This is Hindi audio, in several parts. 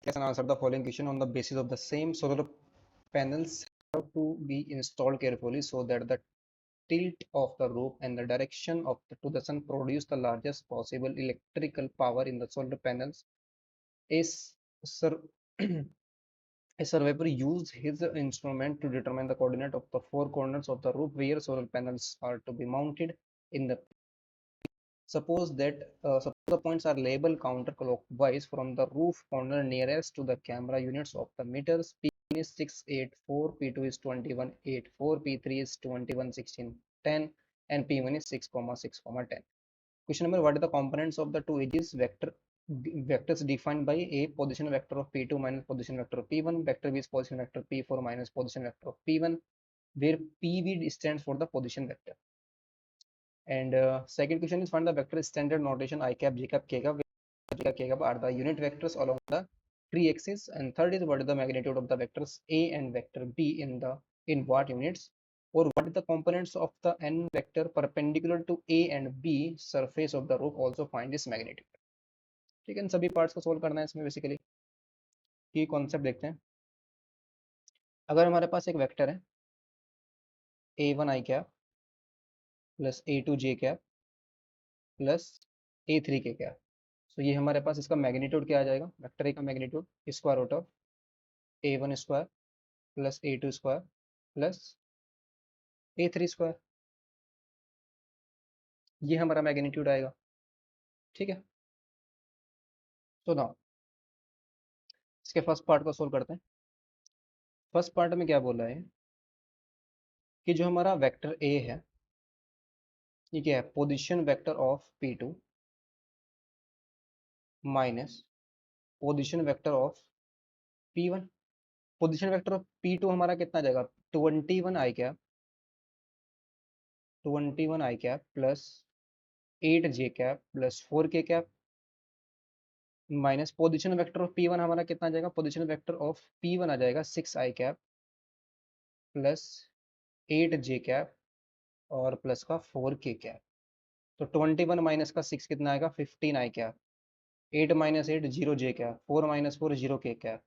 Yes, and answer the following question on the basis of the same. Solar panels have to be installed carefully so that the tilt of the roof and the direction of to the sun produce the largest possible electrical power in the solar panels. A, sur a surveyor used his instrument to determine the coordinate of the four corners of the roof where solar panels are to be mounted in the. Suppose the points are labeled counterclockwise from the roof corner nearest to the camera units of the meters. P1 is 684, P2 is 2184, P3 is 211610, and P1 is 6, 6, 10. Question number: what are the components of the two edges vectors defined by a position vector of P2 minus position vector of P1, vector B is position vector P4 minus position vector of P1, where PV stands for the position vector. And second question is find the vector standard notation I cap, j cap, k cap, where j cap, k cap are the unit vectors along the tree axis. And third is what is the magnitude of the vectors A and vector B in watt units, or what is the components of the n vector perpendicular to A and B surface of the roof, also find this magnitude. ठीक है, इन सभी पार्ट्स को सोल्व करना है इसमें बेसिकली। ये कॉन्सेप्ट देखते हैं। अगर हमारे पास एक वेक्टर है a1 i cap plus a2 j cap plus a3 k cap, तो ये हमारे पास इसका मैग्नीट्यूड क्या आ जाएगा? वेक्टर ए का magnitude square root of a1 square plus a2 square plus a3 square, ये हमारा मैग्नीट्यूड आएगा। ठीक है, तो ना इसके फर्स्ट पार्ट को सोल्व करते हैं। फर्स्ट पार्ट में क्या बोला है कि जो हमारा वेक्टर ए है ये क्या है? Position vector of p2 minus position vector of p1। Position vector of p2 हमारा कितना जाएगा? 21 i cap, 21 i cap plus 8 j cap plus 4 k cap minus position vector of p1 हमारा कितना जाएगा? पोजीशन वेक्टर ऑफ p1 आ जाएगा 6 i cap plus 8 j cap और प्लस का 4 k कैप। तो 21 माइनस का 6 कितना आएगा? 15 i cap, 8 minus 8 0 j cap, 4 minus 4 0 k cap.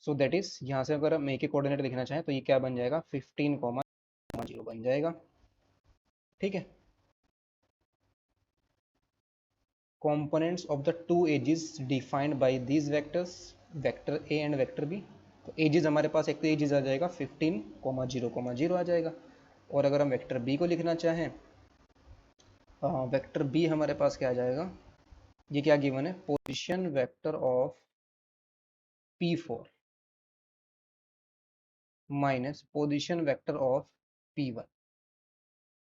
So that is यहाँ से अगर हम ए के कोऑर्डिनेट लिखना चाहें तो ये क्या बन जाएगा? 15,0 बन जाएगा। ठीक है, components of the two edges defined by these vectors, vector a and vector b। तो एजेस हमारे पास एक तो एजेस आ जाएगा 15,0,0 आ जाएगा, और अगर हम वेक्टर बी को लिखना चाहें, वेक्टर बी हमारे पास क्या आ जाएगा? ये क्या गिवन है? Position vector of p4 minus position vector of p1।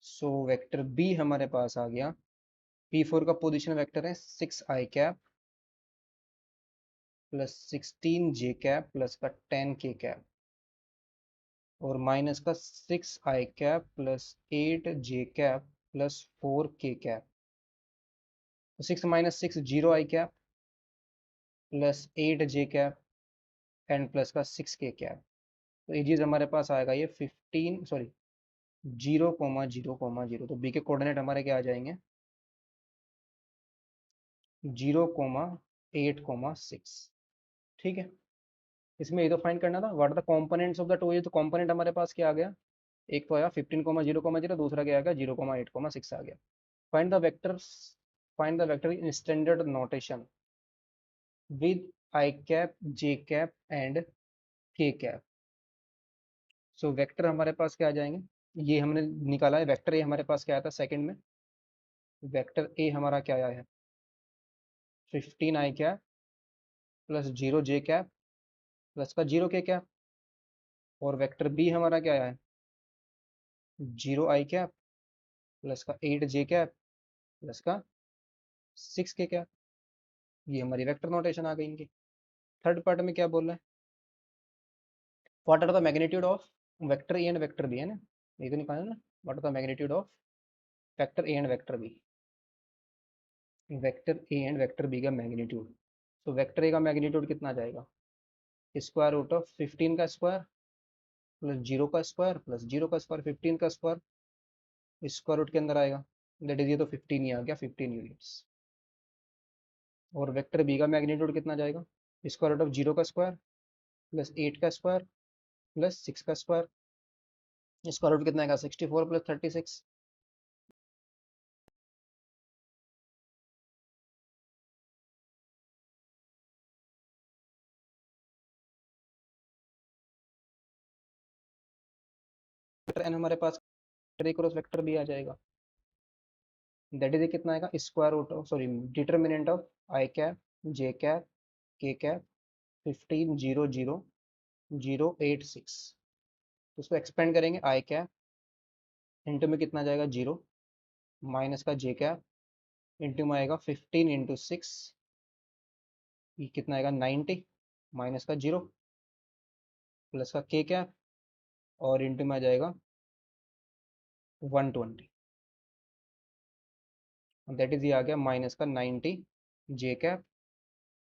So vector B हमारे पास आ गया, p4 का पोजीशन वेक्टर है 6 i cap plus 16 j cap plus का 10 k कैप और माइनस का 6 i cap plus 8 j cap plus 4 k cap. तो 6 minus 6 0 i cap plus 8 j cap and plus का 6 k कैप। तो एजीज हमारे पास आएगा ये 0,0,0। तो बी के कोऑर्डिनेट हमारे क्या आ जाएंगे? 0,8,6। ठीक है, इसमें ये तो फाइंड करना था what are the components of the two. ये तो कंपोनेंट हमारे पास क्या आ गया? एक तो आया 15,0,0, दूसरा क्या आ गया? 0,8,6 आ गया। Find the vectors, find the vector in standard notation with I cap, J cap and के कैप। सो वेक्टर हमारे पास क्या आ जाएंगे? ये हमने निकाला है वेक्टर ए, हमारे पास क्या आया था सेकंड में? वेक्टर ए हमारा क्या आया है? 15 आई कैप प्लस 0 जे कैप प्लस का 0 के कैप, और वेक्टर बी हमारा क्या आया है? 0 आई कैप प्लस का 8 जे कैप प्लस का 6 के कैप। ये हमारी वेक्टर नोटेशन आ गई इनकी। थर्ड पार्ट में क्या बोल रहा है? What are the magnitude of vector A and vector B, है ना? ये तो निकालना ना, what are the magnitude of vector A and vector B. Vector A and vector B का मैग्नीट्यूड, तो वेक्टर ए का मैग्नीट्यूड कितना आ जाएगा? स्क्वायर रूट ऑफ 15 का स्क्वायर प्लस 0 का स्क्वायर प्लस 0 का स्क्वायर, 15 का स्क्वायर स्क्वायर रूट के अंदर आएगा, दैट इज ये तो 15 ही आ गया, 15 यूनिट्स। और वेक्टर बी का मैग्नीट्यूड कितना जाएगा, स्क्वायर रूट ऑफ 0 का स्क्वायर प्लस 8 का स्क्वायर प्लस 6 का स्क्वायर, स्क्वायर रूट कितना आएगा 64 प्लस 36। वेक्टर एन हमारे पास vector A cross vector B आ जाएगा, दैट इज कितना आएगा square root of sorry determinant of I cap J cap K cap 15 0 0 0 8 6। तो उसको एक्सपेंड करेंगे, आई कैप इंटू में कितना जाएगा 0 माइनस का जे कैप इंटू में आएगा 15 × 6, ये कितना आएगा 90 माइनस का 0 प्लस का के कैप और इंटू में आ जाएगा 120, दैट इज ये आ गया माइनस का 90 जे कैप